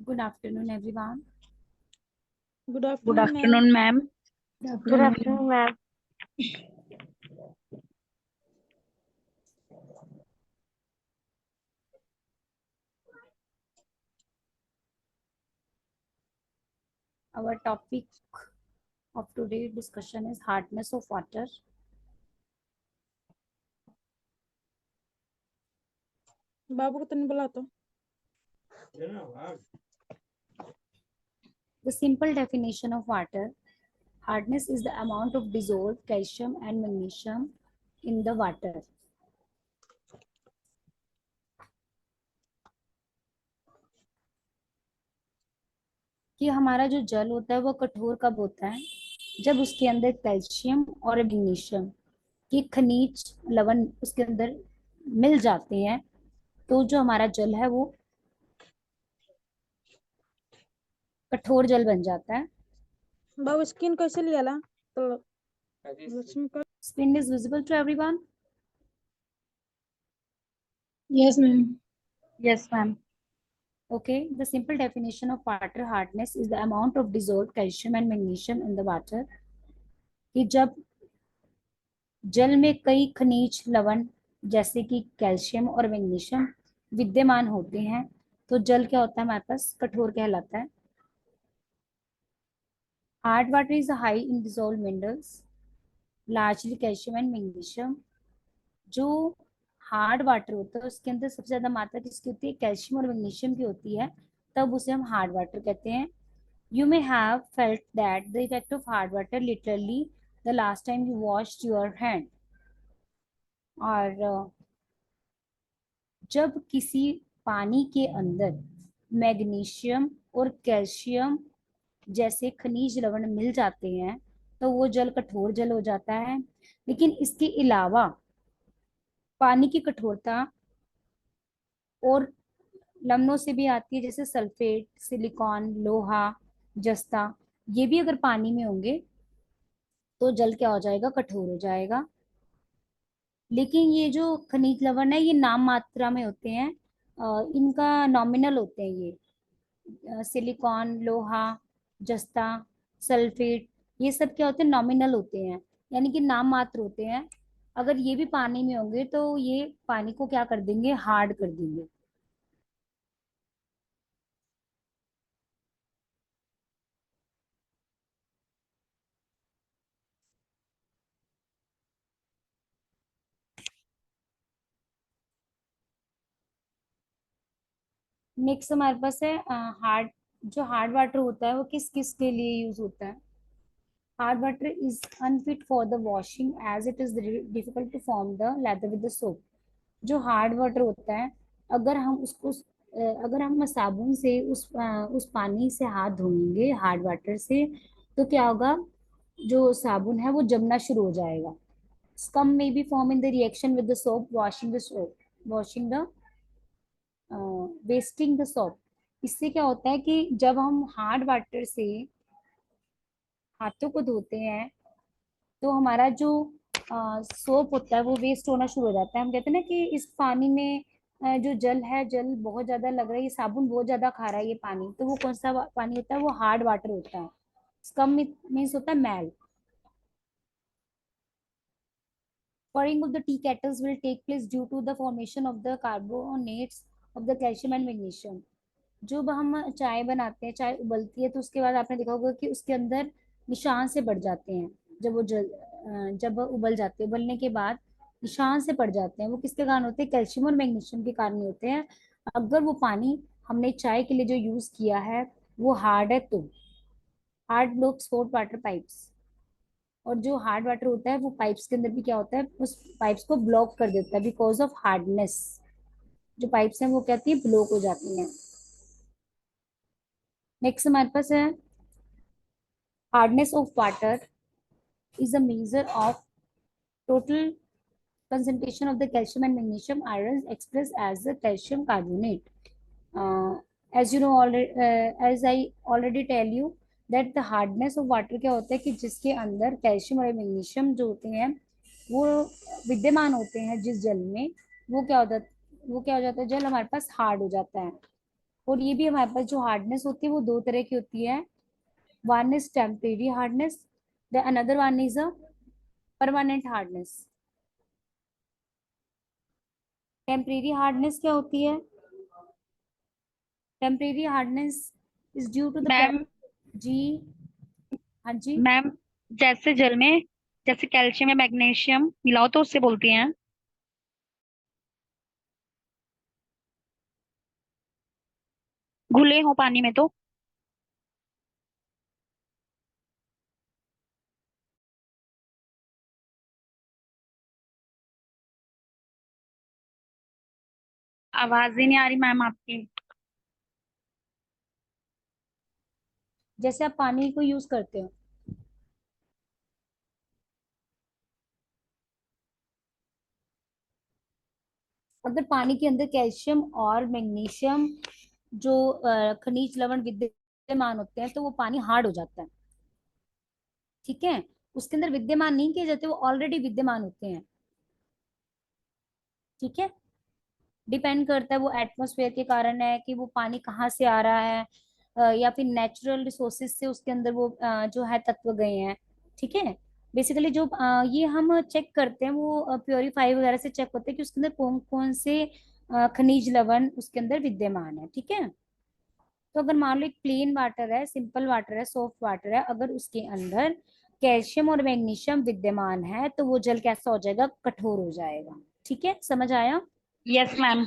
Good afternoon, everyone. Good Good afternoon, ma'am. afternoon, ma'am. Good afternoon, ma'am. Our topic of today's discussion is hardness of water. बाबू को तने बुला तो The simple definition of water: hardness is the amount of dissolved calcium and magnesium in the water. कि हमारा जो जल होता है वो कठोर कब होता है? जब उसके अंदर कैल्शियम और मैग्नीशियम के खनिज लवण उसके अंदर मिल जाते हैं, तो जो हमारा जल है वो कठोर जल बन जाता है. बाबू स्किन कैसे लिया ला तो Screen is visible to everyone? Yes, ma'am. Yes, ma'am. Okay, the simple definition of water hardness is the amount of dissolved calcium and magnesium in the water. कि जब जल में कई खनिज लवण जैसे कि कैल्शियम और मैग्नीशियम विद्यमान होते हैं, तो जल क्या होता है हमारे पास? कठोर कहलाता है. Hard water is high in dissolve minerals, largely calcium and magnesium. जो हार्ड वाटर होता है उसके अंदर सबसे ज्यादा मात्रा किसकी होती है? कैल्शियम और मैग्नीशियम की होती है, तब उसे हम हार्ड वाटर कहते हैं. You may have felt that the effect of hard water literally the last time you washed your hand. और जब किसी पानी के अंदर मैग्नीशियम और कैल्शियम जैसे खनिज लवण मिल जाते हैं तो वो जल कठोर जल हो जाता है. लेकिन इसके अलावा पानी की कठोरता और लवणों से भी आती है, जैसे सल्फेट, सिलिकॉन, लोहा, जस्ता. ये भी अगर पानी में होंगे तो जल क्या हो जाएगा? कठोर हो जाएगा. लेकिन ये जो खनिज लवण है ये नाम मात्रा में होते हैं, इनका नॉमिनल होते हैं. ये सिलिकॉन, लोहा, जस्ता, सल्फेट, ये सब क्या होते हैं? नॉमिनल होते हैं, यानी कि नाम मात्र होते हैं. अगर ये भी पानी में होंगे तो ये पानी को क्या कर देंगे? हार्ड कर देंगे. नेक्स्ट हमारे पास है हार्ड. जो हार्ड वाटर होता है वो किस किस के लिए यूज होता है? Hard water is unfit for the washing as it is difficult to form the lather with the soap. जो हार्ड वाटर होता है, अगर हम उसको अगर हम साबुन से उस पानी से हाथ धोएंगे हार्ड वाटर से, तो क्या होगा? जो साबुन है वो जमना शुरू हो जाएगा. Scum may be formed in the reaction with the soap, washing the wasting the soap. इससे क्या होता है कि जब हम हार्ड वाटर से हाथों को धोते हैं तो हमारा जो सोप होता है वो वेस्ट होना शुरू हो जाता है. हम कहते हैं ना कि इस पानी में जो जल है, जल बहुत ज्यादा लग रहा है, ये साबुन बहुत ज्यादा खा रहा है ये पानी, तो वो कौन सा पानी होता है? वो हार्ड वाटर होता है. स्कम मीन्स होता है मैल. Pouring of the tea kettles will take place due to the formation of the carbonates of the calcium and magnesium. जब हम चाय बनाते हैं, चाय उबलती है तो उसके बाद आपने देखा होगा कि उसके अंदर निशान से बढ़ जाते हैं. जब वो उबल जाते हैं, उबलने के बाद निशान से पड़ जाते हैं, वो किसके कारण होते हैं? कैल्शियम और मैग्नीशियम के कारण होते हैं. अगर वो पानी हमने चाय के लिए जो यूज किया है वो हार्ड है तो hard blocks for water pipes. और जो हार्ड वाटर होता है वो पाइप्स के अंदर भी क्या होता है? उस पाइप्स को ब्लॉक कर देता है बिकॉज ऑफ हार्डनेस. जो पाइप्स हैं वो कहती है ब्लॉक हो जाती हैं. नेक्स्ट हमारे पास है hardness of water is a measure of total concentration of the calcium and magnesium ions expressed as the calcium carbonate. As you know already, as I already tell you that the hardness of water क्या होता है कि जिसके अंदर calcium और magnesium जो होते हैं वो विद्यमान होते हैं जिस जल में, वो क्या हो जाता है? जल हमारे पास हार्ड हो जाता है. और ये भी हमारे पास जो हार्डनेस होती है वो दो तरह की होती है. One is temporary hardness, the another one is a permanent hardness. Temporary hardness क्या होती है? Temporary hardness is due to the ma'am जी. हाँ जी. मैम जैसे जल में जैसे कैल्शियम या मैग्नीशियम मिलाओ तो उससे बोलती हैं. घुले हो पानी में तो. आवाज ही नहीं आ रही मैम आपकी. जैसे आप पानी को यूज करते हो, अगर पानी के अंदर कैल्शियम और मैग्नीशियम जो खनिज लवण विद्यमान होते हैं तो वो पानी हार्ड हो जाता है. ठीक है. उसके अंदर विद्यमान नहीं किए जाते, वो ऑलरेडी विद्यमान होते हैं. ठीक है. डिपेंड करता है वो एटमॉस्फेयर के कारण है कि वो पानी कहाँ से आ रहा है, या फिर नेचुरल रिसोर्सेज से उसके अंदर वो जो है तत्व गए हैं. ठीक है. बेसिकली जो ये हम चेक करते हैं वो प्योरीफाई वगैरह से चेक होते हैं कि उसके अंदर कौन कौन से खनिज लवण उसके अंदर विद्यमान है. ठीक है. तो अगर मान लो एक प्लेन वाटर है, सिंपल वाटर है, सॉफ्ट वाटर है, अगर उसके अंदर कैल्शियम और मैग्नीशियम विद्यमान है तो वो जल कैसा हो जाएगा? कठोर हो जाएगा. ठीक है, समझ आया? Yes ma'am.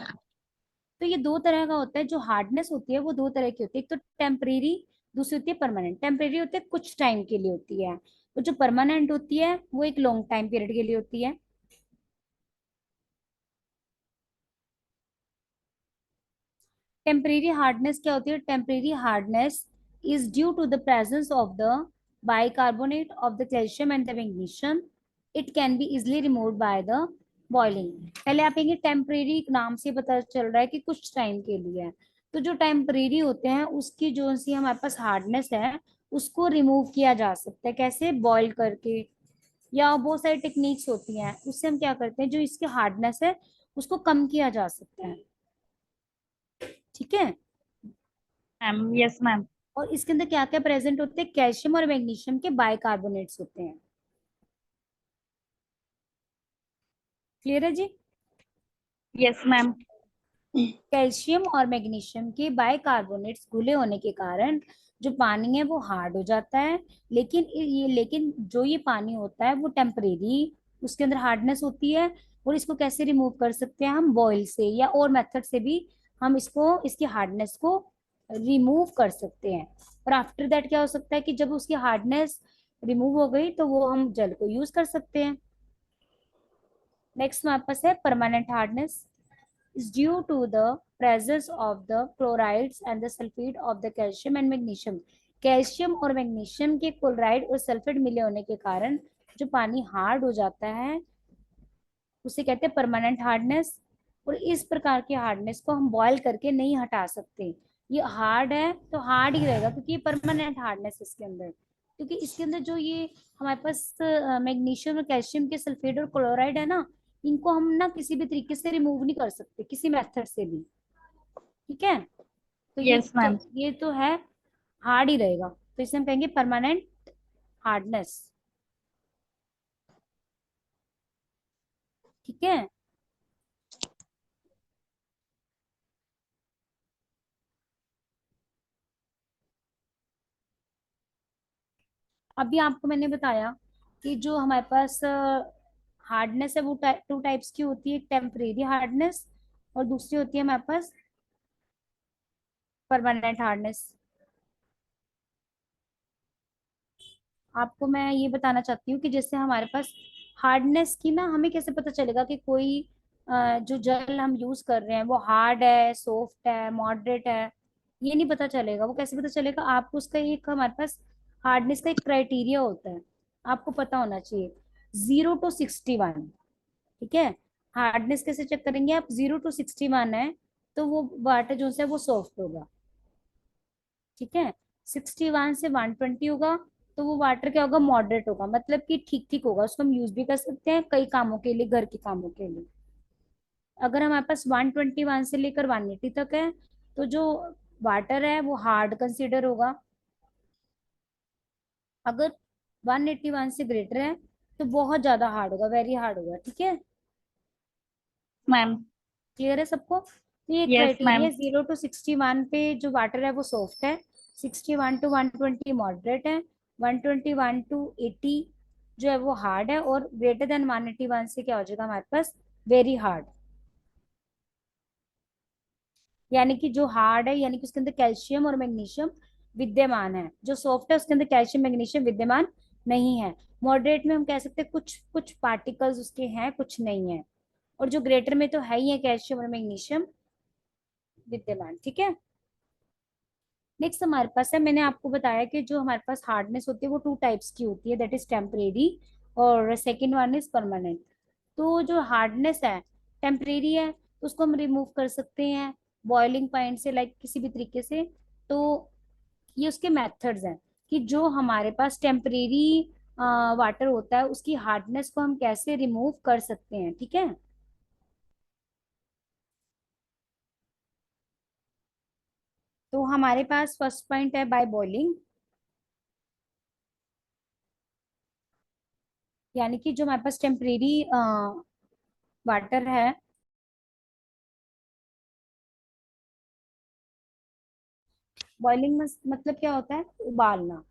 तो ये दो तरह का होता है. जो हार्डनेस होती है वो दो तरह की होती है, एक तो टेम्परेरी, दूसरी होती है परमानेंट. टेम्परेरी होती है कुछ टाइम के लिए होती है, तो जो परमानेंट होती है वो एक लॉन्ग टाइम पीरियड के लिए होती है. टेम्परेरी हार्डनेस क्या होती है? Temporary hardness is due to the presence of the bicarbonate of the calcium and the magnesium. It can be easily removed by the boiling. पहले आप ये टेम्परेरी नाम से पता चल रहा है कि कुछ टाइम के लिए है. तो जो टेम्परेरी होते हैं उसकी जो सी हमारे पास हार्डनेस है उसको रिमूव किया जा सकता है. कैसे? बॉईल करके, या बहुत सारी टेक्निक्स होती हैं उससे हम क्या करते हैं, जो इसकी हार्डनेस है उसको कम किया जा सकता है. ठीक है. Ma'am yes ma'am. और इसके अंदर क्या क्या प्रेजेंट होते हैं? कैल्शियम और मैग्नीशियम के बाइकार्बोनेट्स होते हैं. क्लियर है जी? Yes ma'am. कैल्शियम और मैग्नीशियम के बाइकार्बोनेट्स घुले होने के कारण जो पानी है वो हार्ड हो जाता है. लेकिन जो ये पानी होता है वो टेम्परेरी, उसके अंदर हार्डनेस होती है. और इसको कैसे रिमूव कर सकते हैं? हम बॉयल से या और मेथड से भी हम इसको, इसकी हार्डनेस को रिमूव कर सकते हैं. और आफ्टर दैट क्या हो सकता है कि जब उसकी हार्डनेस रिमूव हो गई तो वो हम जल को यूज कर सकते हैं. नेक्स्ट हमारे पास है permanent hardness. is due to the presence of the chlorides and the sulfate of the calcium and magnesium. Calcium और मैग्नीशियम के क्लोराइड और सल्फेट मिले होने के कारण जो पानी हार्ड हो जाता है उसे कहते हैं परमानेंट हार्डनेस. और इस प्रकार के हार्डनेस को हम बॉयल करके नहीं हटा सकते. ये हार्ड है तो हार्ड ही रहेगा क्योंकि ये परमानेंट हार्डनेस इसके अंदर. क्योंकि इसके अंदर जो ये हमारे पास मैग्नीशियम और कैल्शियम के सल्फेट और क्लोराइड है ना, इनको हम ना किसी भी तरीके से रिमूव नहीं कर सकते किसी मेथड से भी. ठीक है. तो यस मैम. ये तो है, हार्ड ही रहेगा. तो इसे हम कहेंगे परमानेंट हार्डनेस. ठीक है. अभी आपको मैंने बताया कि जो हमारे पास हार्डनेस है वो टू टाइप्स की होती है. एक टेम्परेरी हार्डनेस और दूसरी होती है हमारे पास परमानेंट हार्डनेस. आपको मैं ये बताना चाहती हूँ कि जैसे हमारे पास हार्डनेस की ना, हमें कैसे पता चलेगा कि कोई जो जल हम यूज कर रहे हैं वो हार्ड है, सॉफ्ट है, मॉडरेट है? ये नहीं पता चलेगा. वो कैसे पता चलेगा? आपको उसका एक, हमारे पास हार्डनेस का एक क्राइटेरिया होता है, आपको पता होना चाहिए. 0 to 61. ठीक है. हार्डनेस कैसे चेक करेंगे आप? 0 to 61 है तो वो वाटर जो है वो सॉफ्ट होगा. ठीक है. 61 से 120 होगा तो वो वाटर क्या होगा? मॉडरेट होगा. मतलब कि ठीक ठीक होगा, उसको हम यूज भी कर सकते हैं कई कामों के लिए, घर के कामों के लिए. अगर हमारे पास 121 से लेकर 180 तक है तो जो वाटर है वो हार्ड कंसिडर होगा। अगर 181 से ग्रेटर है तो बहुत ज्यादा हार्ड होगा, वेरी हार्ड होगा। ठीक है, मैम। क्लियर है सबको? तो ये यस क्राइटेरिया मैम। 0 to 61 पे जो वाटर है वो सॉफ्ट है, 61 to 120 मॉडरेट है, 121 to 80 जो है वो हार्ड है, और ग्रेटर देन 181 से क्या हो जाएगा हमारे पास, वेरी हार्ड। यानी कि जो हार्ड है यानी कि उसके अंदर कैल्शियम और मैग्नीशियम विद्यमान है, जो सॉफ्ट है उसके अंदर कैल्शियम मैग्नीशियम विद्यमान नहीं है। मॉडरेट में हम कह सकते हैं कुछ कुछ पार्टिकल्स उसके हैं, कुछ नहीं है, और जो ग्रेटर में तो है ही है कैल्शियम और मैग्नीशियम विद्यमान। ठीक है, नेक्स्ट हमारे पास है, मैंने आपको बताया कि जो हमारे पास हार्डनेस होती है वो 2 टाइप्स की होती है, दैट इज टेम्परेरी और सेकेंड वन इज परमानेंट। तो जो हार्डनेस है टेम्परेरी है तो उसको हम रिमूव कर सकते हैं बॉइलिंग पॉइंट से, लाइक किसी भी तरीके से। तो ये उसके मेथड्स हैं कि जो हमारे पास टेम्परेरी वाटर होता है उसकी हार्डनेस को हम कैसे रिमूव कर सकते हैं। ठीक है, तो हमारे पास फर्स्ट पॉइंट है बाय बॉइलिंग। यानी कि जो हमारे पास टेम्परेरी वाटर है, बॉइलिंग मतलब क्या होता है, उबालना।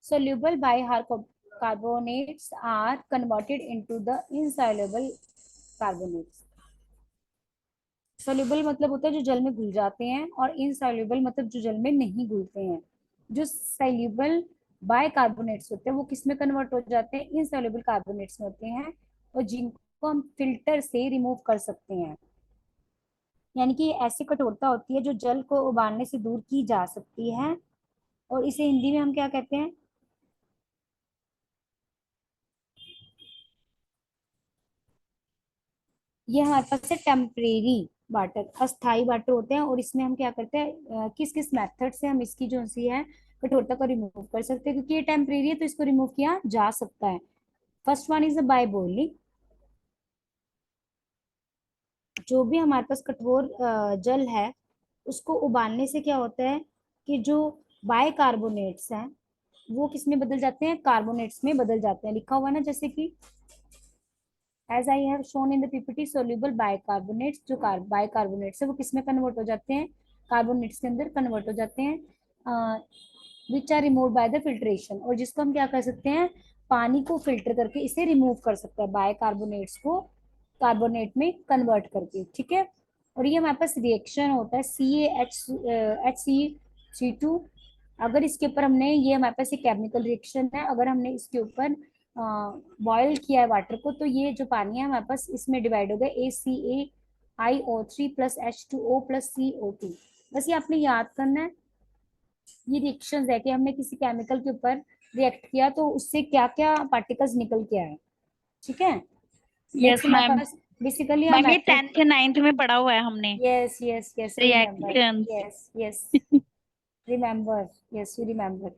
soluble bicarbonates are converted into the insoluble carbonates। soluble मतलब होता है जो जल में घुल जाते हैं, और insoluble मतलब जो जल में नहीं घुलते हैं। जो soluble बाइकार्बोनेट्स होते हैं वो किस में कन्वर्ट हो जाते हैं, insoluble कार्बोनेट्स में होते हैं, और जिनको हम फिल्टर से रिमूव कर सकते हैं। यानी कि ऐसी कठोरता होती है जो जल को उबालने से दूर की जा सकती है, और इसे हिंदी में हम क्या कहते हैं, ये हमारे पास है टेम्परेरी वाटर, अस्थाई वाटर होते हैं, और इसमें हम क्या करते हैं, किस किस मेथड से हम इसकी जो सी है कठोरता को रिमूव कर सकते हैं, क्योंकि ये टेम्परेरी है तो इसको रिमूव किया जा सकता है। First one is by boiling. जो भी हमारे पास कठोर जल है उसको उबालने से क्या होता है कि जो बाइकार्बोनेट्स हैं वो किस में बदल जाते हैं, कार्बोनेट्स में बदल जाते हैं। लिखा हुआ है ना, जैसे कि as I have shown in the PPT, soluble bicarbonates, जो बाइकार्बोनेट्स है वो किस में कन्वर्ट हो जाते हैं, कार्बोनेट्स के अंदर कन्वर्ट हो जाते हैं, which are remove by the filtration, और जिसको हम क्या कर सकते हैं, पानी को फिल्टर करके इसे रिमूव कर सकते हैं, बाइकार्बोनेट्स को कार्बोनेट में कन्वर्ट करके। ठीक है, और ये हमारे पास रिएक्शन होता है CaHC2। अगर इसके ऊपर हमने, ये हमारे पास एक केमिकल रिएक्शन है, अगर हमने इसके ऊपर बॉयल किया है वाटर को, तो ये जो पानी है हमारे पास इसमें डिवाइड हो गया ACAIO3 plus H2O plus CO2। बस ये आपने याद करना है, ये रिएक्शंस है कि हमने किसी केमिकल के ऊपर रिएक्ट किया तो उससे क्या क्या पार्टिकल्स निकल के आए। ठीक है, यस नेक्स्ट हमारे मैम। पास बेसिकली हम मैम ये मेथड। 10th या 9th में पढ़ा हुआ है हमने, yes yes yes, you remember. Reactions. Yes yes, remember. Yes you remember.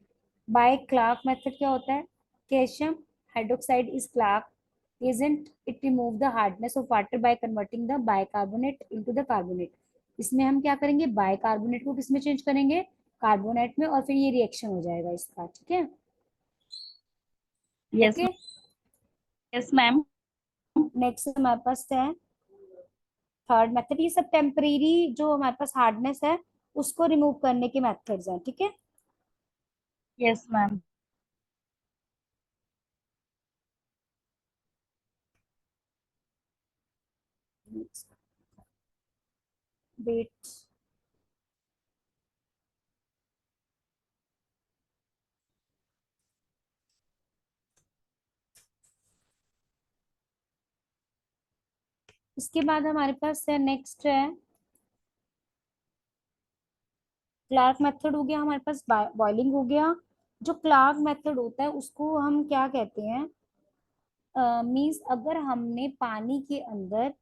By Clark method क्या होता है, calcium hydroxide is Clark, isn't it remove the hardness of water by converting the bicarbonate into the carbonate। इसमें हम क्या करेंगे, bicarbonate को किसमें change करेंगे, कार्बोनेट में, और फिर ये रिएक्शन हो जाएगा इसका। ठीक है, yes. Okay. Yes ma'am. Next हमारे पास है थर्ड मेथड। ये सब टेम्परेरी जो हमारे पास हार्डनेस है उसको रिमूव करने के मेथड्स हैं। ठीक है, यस मैम। वेट, इसके बाद हमारे पास है नेक्स्ट है क्लार्क मेथड। हो गया हमारे पास, बॉइलिंग हो गया। जो क्लार्क मेथड होता है उसको हम क्या कहते हैं, मीन्स अगर हमने पानी के अंदर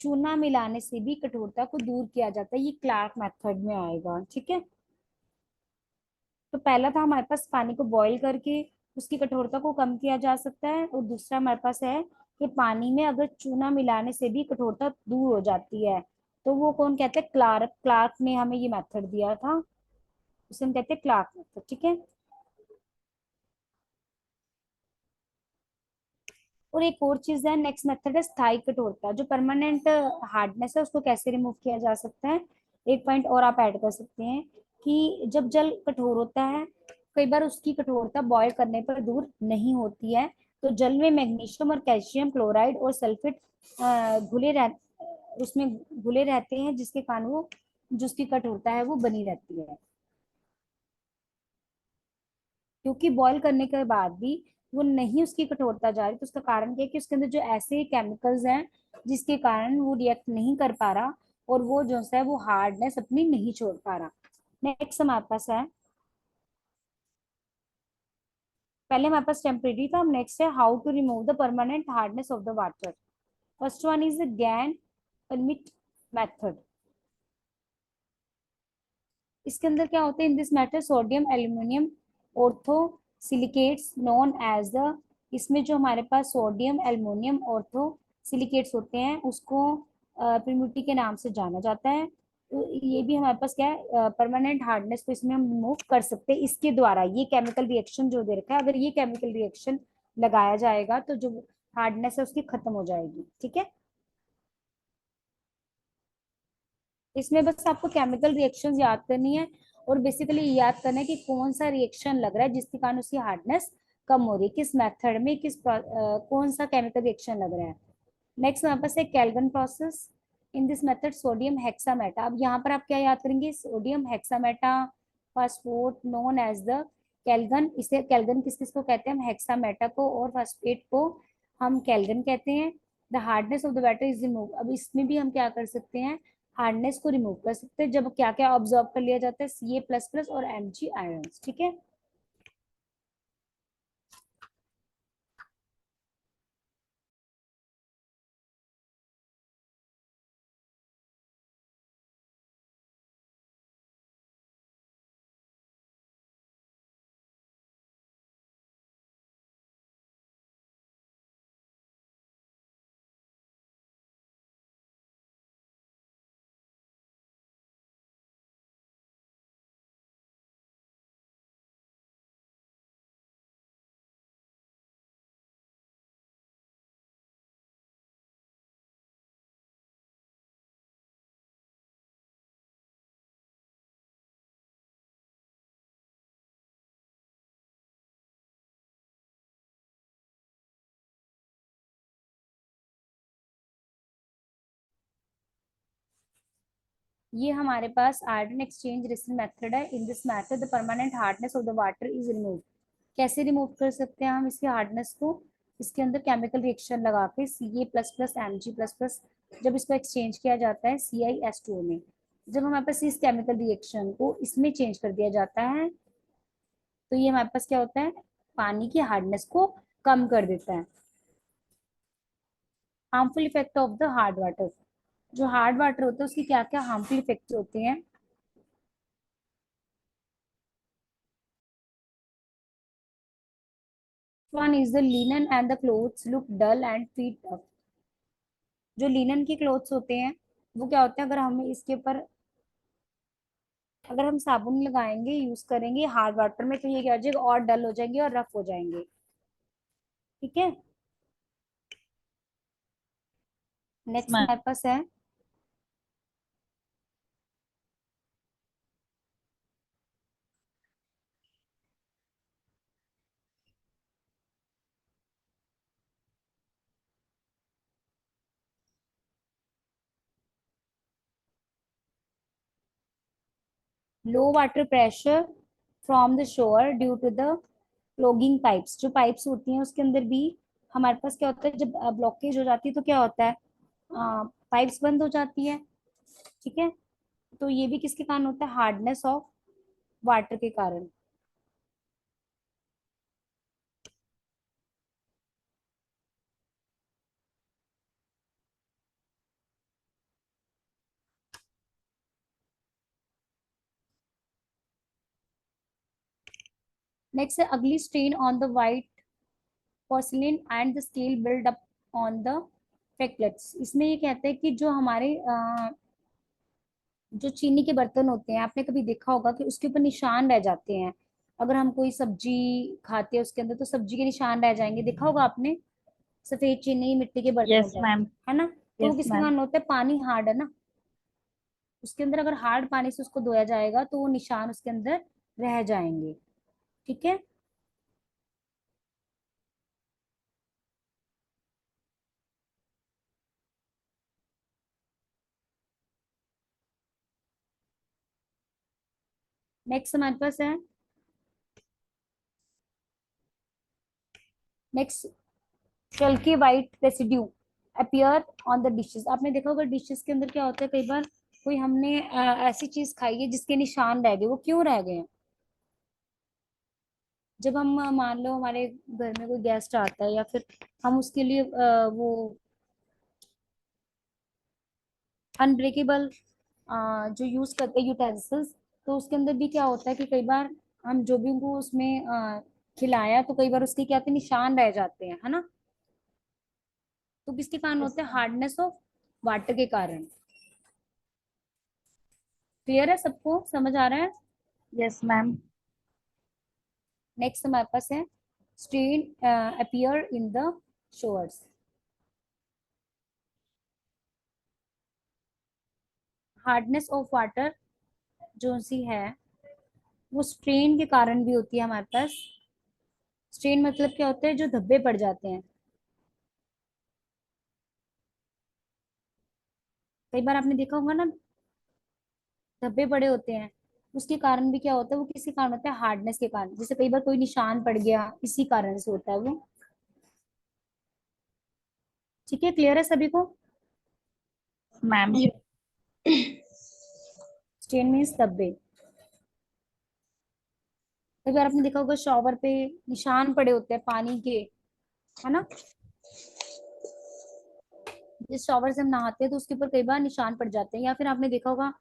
चूना मिलाने से भी कठोरता को दूर किया जाता है, ये क्लार्क मेथड में आएगा। ठीक है, तो पहला था हमारे पास पानी को बॉईल करके उसकी कठोरता को कम किया जा सकता है, और दूसरा हमारे पास है कि पानी में अगर चूना मिलाने से भी कठोरता दूर हो जाती है। तो वो कौन कहते हैं? क्लार्क। क्लार्क ने हमें ये मेथड दिया था, उसे हम कहते हैं क्लार्क मेथड। ठीक है। और एक और चीज है, नेक्स्ट मेथड है स्थायी कठोरता। जो परमानेंट हार्डनेस है उसको कैसे रिमूव किया जा सकता है? एक पॉइंट और आप ऐड कर सकते हैं कि जब जल कठोर होता है, कई बार उसकी कठोरता बॉयल करने पर दूर नहीं होती है। तो जल में मैग्नीशियम और कैल्शियम क्लोराइड और सल्फेट घुले रह उसमें घुले रहते हैं, जिसके कारण वो जो उसकी कठोरता है वो बनी रहती है। क्योंकि बॉईल करने के बाद भी वो नहीं उसकी कठोरता जा रही, तो उसका कारण क्या है कि उसके अंदर जो ऐसे केमिकल्स हैं जिसके कारण वो रिएक्ट नहीं कर पा रहा, और वो जो है वो हार्डनेस अपनी नहीं छोड़ पा रहा। नेक्स्ट हमारे पास है, पहले हमारे पास टेम्परेरी था, अब नेक्स्ट है how to remove the permanent hardness of the water. First one is the gan permit method. इसके अंदर क्या होता है? In this matter sodium aluminium ortho silicates known as the, इसमें जो हमारे पास सोडियम एल्यूमिनियम ऑर्थो सिलिकेट्स होते हैं उसको प्रिम्यूटी के नाम से जाना जाता है। तो ये भी हमारे पास क्या है? परमानेंट हार्डनेस को इसमें हम रिमूव कर सकते हैं इसके द्वारा। ये केमिकल रिएक्शन जो दे रखा है, अगर ये केमिकल रिएक्शन लगाया जाएगा तो जो हार्डनेस है उसकी खत्म हो जाएगी। ठीक है। इसमें बस आपको केमिकल रिएक्शंस याद करनी है, और बेसिकली याद करना है कि कौन सा रिएक्शन लग रहा है जिसके कारण उसकी हार्डनेस कम हो रही है, किस मेथड में, कौन सा केमिकल रिएक्शन लग रहा है। नेक्स्ट हमारे पास है Calgon process. In this method sodium hexameta. अब यहाँ पर आप क्या याद करेंगे? Sodium hexameta phosphate known as the Calgon. इसे कैल्गन किस किस को कहते हैं? हम हेक्सामेटा को और फास्फेट को हम कैल्गन कहते हैं। The hardness of the water is remove. अब इसमें भी हम क्या कर सकते हैं? हार्डनेस को रिमूव कर सकते हैं जब क्या क्या ऑब्जॉर्व कर लिया जाता है? Ca++ और Mg आयन। ठीक है। ये हमारे पास आयरन एक्सचेंज रेसिन मेथड है। In this method the permanent hardness of the water is remove. कैसे रिमूव कर सकते हैं हम इसकी हार्डनेस को? इसके अंदर केमिकल रिएक्शन लगा के Ca++ Mg++ जब इसको एक्सचेंज किया जाता है CiS2 में, जब हमारे पास इस केमिकल रिएक्शन को इसमें चेंज कर दिया जाता है तो ये हमारे पास क्या होता है? पानी की हार्डनेस को कम कर देता है। Harmful effect of the hard water. जो हार्ड वाटर होता है उसकी क्या क्या हार्मफुल इफेक्ट्स होते हैं? One is the linen and the clothes look dull and feel tough। जो लिनन के क्लोथ्स होते हैं वो क्या होते हैं? अगर हमें इसके ऊपर अगर हम साबुन लगाएंगे, यूज करेंगे हार्ड वाटर में, तो ये क्या हो जाएगा? और डल हो जाएंगे और रफ हो जाएंगे। ठीक है। Next ma'am. हमारे पास है low water pressure from the shore due to the clogging pipes. जो पाइप्स होती हैं उसके अंदर भी हमारे पास क्या होता है? जब ब्लॉकेज हो जाती है तो क्या होता है? पाइप्स बंद हो जाती है। ठीक है। तो ये भी किसके कारण होता है? हार्डनेस ऑफ वाटर के कारण। नेक्स्ट है अगली stain on the white porcelain and the scale build up on the फ्रेकलेट्स। इसमें ये कहते हैं कि जो हमारे जो चीनी के बर्तन होते हैं, आपने कभी देखा होगा कि उसके ऊपर निशान रह जाते हैं। अगर हम कोई सब्जी खाते हैं उसके अंदर, तो सब्जी के निशान रह जाएंगे, देखा होगा आपने, सफेद चीनी मिट्टी के बर्तनों यस पर, मैम। है ना। तो वो यस किसके मैम। कारण होता है? पानी हार्ड है ना, उसके अंदर अगर हार्ड पानी से उसको धोया जाएगा तो वो निशान उसके अंदर रह जाएंगे। ठीक है। नेक्स्ट हमारे पास है, next, chalky white residue appear on the dishes. आपने देखा होगा डिशेस के अंदर क्या होता है, कई बार कोई हमने ऐसी चीज खाई है जिसके निशान रह गए। वो क्यों रह गए हैं? जब हम मान लो हमारे घर में कोई गेस्ट आता है, या फिर हम उसके लिए वो अनब्रेकेबल जो यूज करते हैं यूटेंसिल्स, तो उसके अंदर भी क्या होता है कि कई बार हम जो भी उनको उसमें खिलाया, तो कई बार उसके क्या होते हैं, निशान रह जाते हैं, है ना। तो किसके कारण यस होते हैं? मैम। हार्डनेस ऑफ वाटर के कारण। क्लियर है? सबको समझ आ रहा है? Yes ma'am. नेक्स्ट हमारे पास है stain appear in the showers. Hardness of water जो सी है, वो स्ट्रेन के कारण भी होती है हमारे पास। स्ट्रेन मतलब क्या होता है? जो धब्बे पड़ जाते हैं। कई बार आपने देखा होगा ना, धब्बे पड़े होते हैं, उसके कारण भी क्या होता है? वो किसी कारण होता है, हार्डनेस के कारण। जैसे कई बार कोई निशान पड़ गया, इसी कारण से होता है वो। ठीक है, क्लियर है सभी को? मैम। स्ट्रेन मीन्स धब्बे। कई बार आपने देखा होगा शॉवर पे निशान पड़े होते हैं पानी के, है ना। जिस शॉवर से हम नहाते हैं तो उसके ऊपर कई बार निशान पड़ जाते हैं। या फिर आपने देखा होगा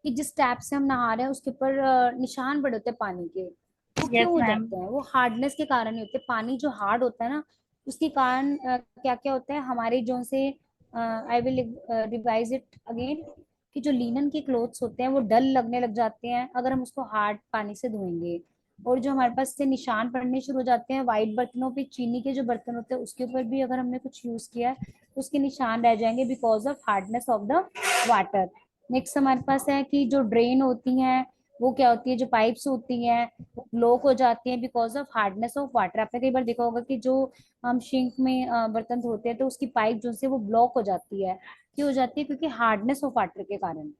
कि जिस टैप से हम नहा रहे हैं उसके ऊपर निशान पड़े होते हैं पानी के। वो क्यों यस हो मैम। जाते हैं? वो हार्डनेस के कारण ही होते हैं। पानी जो हार्ड होता है ना, उसके कारण क्या क्या होता है हमारे जो से, I will revise it again, कि जो लिनन के क्लोथ्स होते हैं वो डल लगने लग जाते हैं अगर हम उसको हार्ड पानी से धोएंगे। और जो हमारे पास से निशान पड़ने शुरू हो जाते हैं वाइट बर्तनों पे, चीनी के जो बर्तन होते हैं उसके ऊपर भी अगर हमने कुछ यूज किया है तो उसके निशान रह जाएंगे, because of hardness of the water. Next हमारे पास है कि जो ड्रेन होती हैं, वो क्या होती है, जो पाइप्स होती हैं वो ब्लॉक हो जाती हैं because of hardness of water. आपने कई बार देखा होगा कि जो हम सिंक में बर्तन धोते हैं तो उसकी पाइप जो से वो ब्लॉक हो जाती है। क्यों हो जाती है? क्योंकि हार्डनेस ऑफ वाटर के कारण।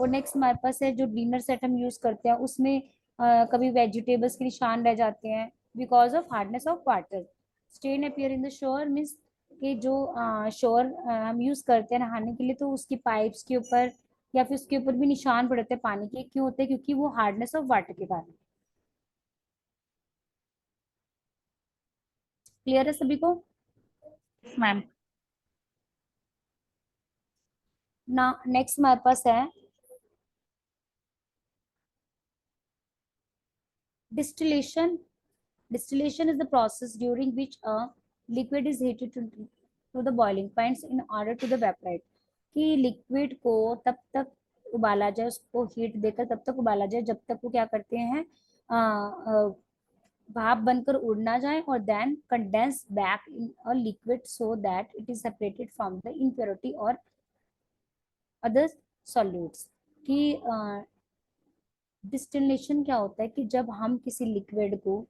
और नेक्स्ट हमारे पास है जो डिनर सेट हम यूज करते हैं, उसमें कभी वेजिटेबल्स के निशान रह जाते हैं because of hardness of water. Stain appear in the shore means कि जो शोर हम यूज करते हैं नहाने के लिए, तो उसकी पाइप्स के ऊपर या फिर उसके ऊपर भी निशान पड़ते हैं पानी के। क्यों होते हैं? क्योंकि वो हार्डनेस ऑफ वाटर के कारण। क्लियर है सभी को? Yes ma'am. ना नेक्स्ट हमारे पास है distillation. Distillation is the process during which a liquid is heated to the boiling points in order to the evaporate। कि लिक्विड को तब तक उबाला जाए, उसको हीट देकर तब तक उबाला जाए जब तक वो क्या करते हैं, भाप बनकर उड़ ना जाए, और then condense back in a liquid so that it is separated from the impurity और अदर सॉल्यूट्स। कि डिस्टिलेशन क्या होता है कि जब हम किसी लिक्विड को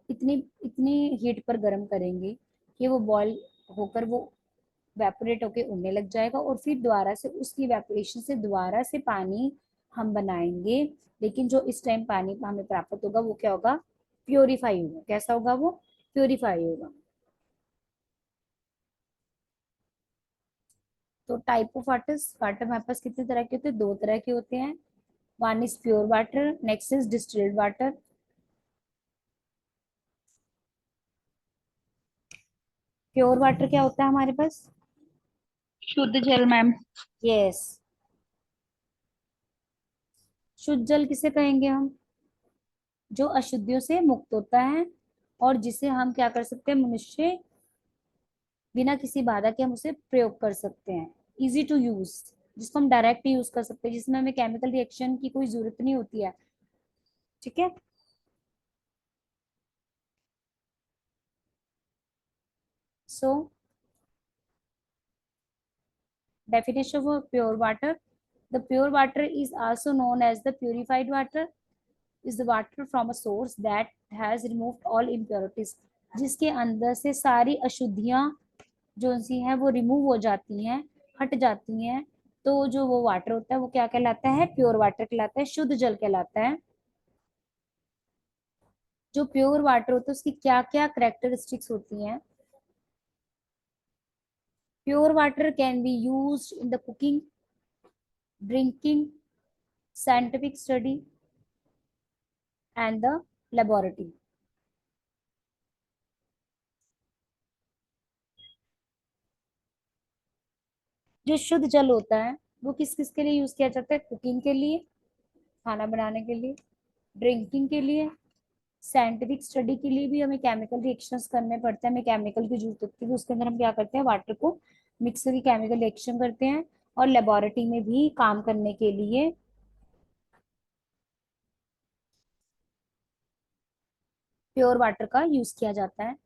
इतनी इतनी हीट पर गर्म करेंगे कि वो बॉयल होकर वो वेपोरेट होके उड़ने लग जाएगा, और फिर दोबारा से उसकी वेपोरेशन से दोबारा से पानी हम बनाएंगे। लेकिन जो इस टाइम पानी हमें प्राप्त होगा वो क्या होगा? प्योरीफाई होगा। कैसा होगा वो? प्योरीफाई होगा। तो टाइप ऑफ वाटर, वाटर हमारे पास कितने तरह के होते हैं? दो तरह के होते हैं। One is pure water, next is distilled water. Pure water क्या होता है हमारे पास? शुद्ध जल मैम। यस। शुद्ध जल किसे कहेंगे हम? जो अशुद्धियों से मुक्त होता है और जिसे हम क्या कर सकते हैं, मनुष्य बिना किसी बाधा के हम उसे प्रयोग कर सकते हैं। इजी टू यूज, जिसको हम डायरेक्ट यूज कर सकते हैं, जिसमें हमें केमिकल रिएक्शन की कोई जरूरत नहीं होती है। ठीक है। सो definition of pure water: the pure water is also known as the purified water, is the water from a source that has removed all impurities, जिसके अंदर से सारी अशुद्धियां जो सी हैं वो रिमूव हो जाती हैं, हट जाती हैं। तो जो वो वाटर होता है वो क्या कहलाता है? प्योर वाटर कहलाता है, शुद्ध जल कहलाता है। जो प्योर वाटर होता है उसकी क्या क्या करेक्टरिस्टिक्स होती हैं? Pure water can be used in the cooking, drinking, scientific study and the laboratory. जो शुद्ध जल होता है वो किस किस के लिए यूज किया जाता है? कुकिंग के लिए, खाना बनाने के लिए, ड्रिंकिंग के लिए, साइंटिफिक स्टडी के लिए भी हमें केमिकल रिएक्शंस करने पड़ते हैं, हमें केमिकल की जरूरत होती है, उसके अंदर हम क्या करते हैं? वाटर को मिक्स करके केमिकल रिएक्शन करते हैं। और लेबोरेटरी में भी काम करने के लिए प्योर वाटर का यूज किया जाता है।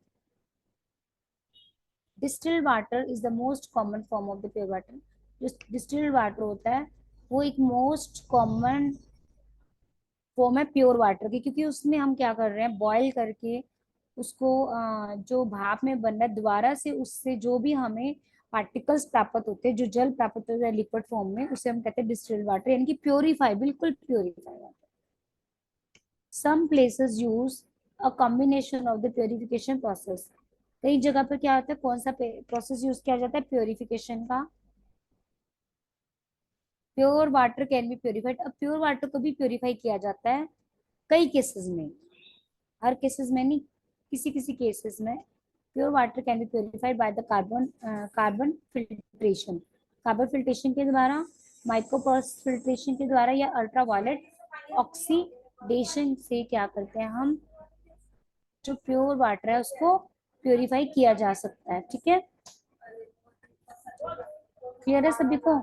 Distilled water is the most common form of the pure water. जो डिस्टिल्ड वाटर होता है वो एक मोस्ट कॉमन फॉर्म है प्योर वाटर की, क्योंकि उसमें हम क्या कर रहे हैं? बॉईल करके उसको जो भाप में बन रहा है दोबारा से, उससे जो भी हमें पार्टिकल्स प्राप्त होते हैं, जो जल प्राप्त होता है लिक्विड फॉर्म में, उसे हम कहते हैं डिस्टिल्ड वाटर, यानी कि प्योरीफाई, बिल्कुल purify water. Some places use a combination of the purification process. कई जगह पर क्या होता है? कौन सा प्रोसेस यूज किया जाता है प्योरिफिकेशन का? Pure water can be purified. अब प्योर वाटर को भी प्योरीफाई किया जाता है कई केसेस में, हर केसेस में नहीं, किसी किसी केसेस में। Pure water can be purified by the carbon filtration, carbon filtration के द्वारा, माइक्रोप्रोसेस फिल्ट्रेशन के द्वारा, या अल्ट्रावायलेट ऑक्सीडेशन से क्या करते हैं हम? जो प्योर वाटर है उसको प्योरीफाई किया जा सकता है। ठीक है, क्लियर है सभी को?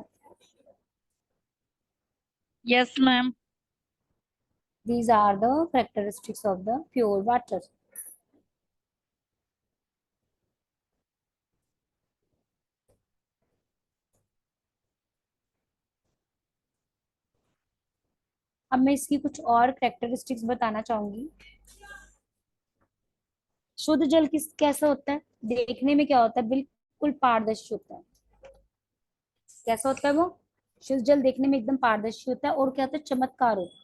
Yes ma'am. These are the characteristics of the pure water. अब मैं इसकी कुछ और कैरेक्टरिस्टिक्स बताना चाहूंगी। शुद्ध जल किस कैसा होता है? देखने में क्या होता है? बिल्कुल पारदर्शी होता है। कैसा होता है वो? शुद्ध जल देखने में एकदम पारदर्शी होता है, और क्या होता है? चमत्कार होता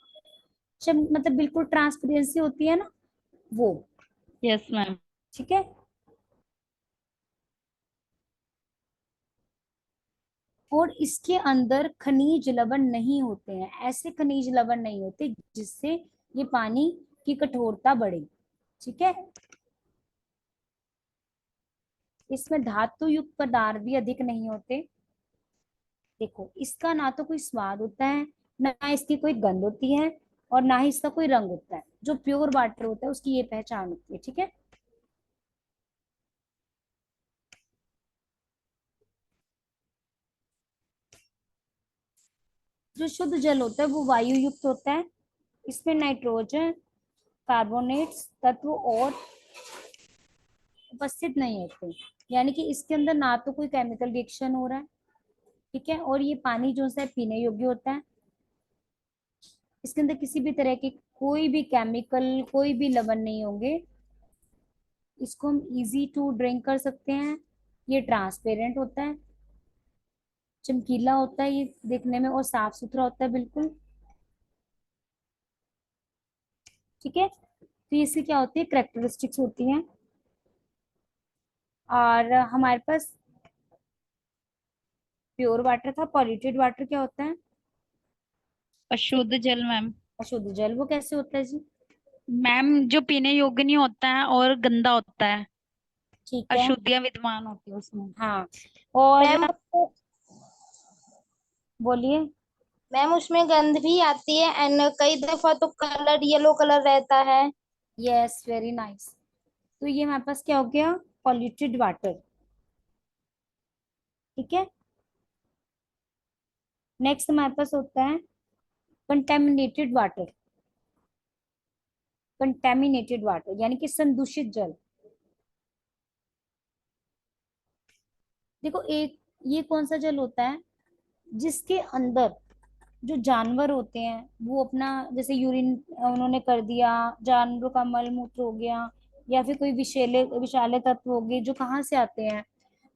है। मतलब बिल्कुल ट्रांसपेरेंसी होती है ना, वो। Yes ma'am. ठीक है। और इसके अंदर खनिज लवण नहीं होते हैं, ऐसे खनिज लवण नहीं होते जिससे ये पानी की कठोरता बढ़े। ठीक है। इसमें धातु युक्त पदार्थ भी अधिक नहीं होते। देखो, इसका ना तो कोई स्वाद होता है, ना इसकी कोई गंध होती है, और ना ही इसका कोई रंग होता है। जो प्योर वाटर होता है उसकी ये पहचान होती है। ठीक है। जो शुद्ध जल होता है वो वायु युक्त होता है। इसमें नाइट्रोजन, कार्बोनेट्स तत्व और उपस्थित नहीं होते, यानी कि इसके अंदर ना तो कोई केमिकल रिएक्शन हो रहा है। ठीक है। और ये पानी जो है पीने योग्य होता है। इसके अंदर किसी भी तरह के कोई भी केमिकल, कोई भी लवण नहीं होंगे। इसको हम इजी टू ड्रिंक कर सकते हैं। ये ट्रांसपेरेंट होता है, चमकीला होता है ये देखने में, और साफ सुथरा होता है बिल्कुल। ठीक है। तो इसकी क्या होती है? करेक्टरिस्टिक्स होती हैं। और हमारे पास प्योर वाटर था। पॉल्यूटेड वाटर क्या होता है? अशुद्ध जल मैम। अशुद्ध जल। वो कैसे होता है जी? मैम जो पीने योग्य नहीं होता है और गंदा होता है, ठीक है। अशुद्धियां विद्यमान होती है उसमें। हाँ। और मैम बोलिए। मैम उसमें गंध भी आती है एंड कई दफा तो कलर येलो कलर रहता है। Yes, very nice. तो ये हमारे पास क्या हो गया? Polluted water. ठीक है। नेक्स्ट हमारे पास होता है कंटेमिनेटेड वाटर। कंटेमिनेटेड वाटर यानी कि संदूषित जल। देखो एक ये कौन सा जल होता है जिसके अंदर जो जानवर होते हैं वो अपना जैसे यूरिन उन्होंने कर दिया, जानवरों का मल मूत्र हो गया, या फिर कोई विषैले विषैले तत्व हो गए जो कहाँ से आते हैं,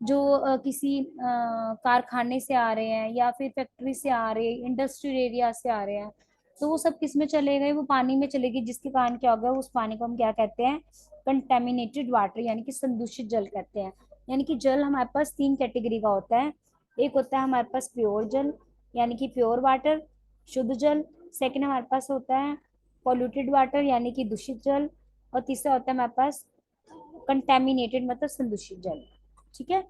जो किसी कारखाने से आ रहे हैं या फिर फैक्ट्री से आ रहे हैं, इंडस्ट्रियल एरिया से आ रहे हैं, तो वो सब किस में चले गए, वो पानी में चले गए, जिसके कारण क्या होगा उस पानी को हम क्या कहते हैं, कंटेमिनेटेड वाटर यानी कि संदूषित जल कहते हैं। यानी कि जल हमारे पास 3 कैटेगरी का होता है। एक होता है हमारे पास प्योर जल यानी कि प्योर वाटर, शुद्ध जल। सेकंड हमारे पास होता है पॉल्यूटेड वाटर यानी कि दूषित जल। और तीसरा होता है हमारे पास कंटेमिनेटेड मतलब संदूषित जल। ठीक है।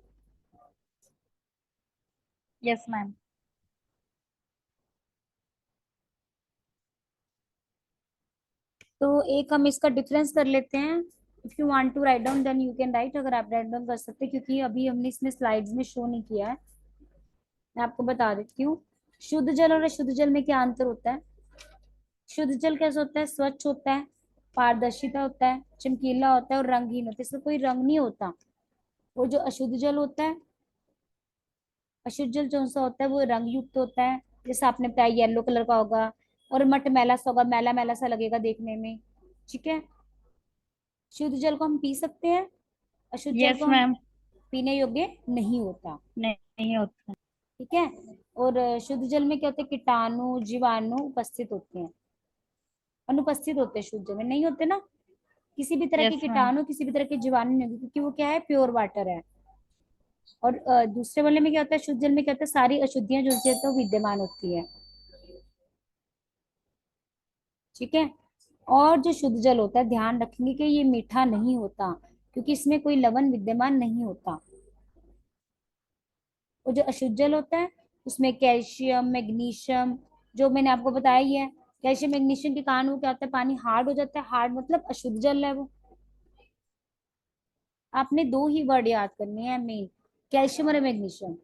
Yes ma'am. तो एक हम इसका डिफरेंस कर लेते हैं। If you want to write down then you can write, अगर आप राइट डाउन कर सकते हैं, क्योंकि अभी हमने इसमें स्लाइड्स में शो नहीं किया है। मैं आपको बता देती हूँ शुद्ध जल और अशुद्ध जल में क्या अंतर होता है। शुद्ध जल कैसा होता है, स्वच्छ होता है, पारदर्शिता होता है, चमकीला होता है और रंगहीन होता है, इसमें कोई रंग नहीं होता। और जो अशुद्ध जल होता है, अशुद्ध जल जो सा होता है वो रंग युक्त होता है, जैसे आपने बताया येलो कलर का होगा और मटमैला सा होगा, मैला मैला सा लगेगा देखने में। ठीक है। शुद्ध जल को हम पी सकते हैं, अशुद्ध जल यस को हम मैम। पीने योग्य नहीं होता। नहीं होता। ठीक है। और शुद्ध जल में क्या होता है, कीटाणु जीवाणु उपस्थित होते हैं, अनुपस्थित होते हैं, शुद्ध जल में नहीं होते ना, किसी भी तरह के यस मैम। कीटाणु किसी भी तरह के जीवाणु नहीं होते, क्योंकि वो क्या है, प्योर वाटर है। और दूसरे वाले में क्या होता है, शुद्ध जल में क्या होता है, सारी अशुद्धियां जो होती है तो विद्यमान होती है। ठीक है। और जो शुद्ध जल होता है ध्यान रखेंगे कि ये मीठा नहीं होता, क्योंकि इसमें कोई लवण विद्यमान नहीं होता। और जो अशुद्ध जल होता है उसमें कैल्शियम मैग्नीशियम, जो मैंने आपको बताया ही है, कैल्शियम मैग्नीशियम के कारण वो क्या होता है, पानी हार्ड हो जाता है। हार्ड मतलब अशुद्ध जल है वो। आपने दो ही वर्ड याद करने हैं मेन, कैल्शियम और मैग्नीशियम।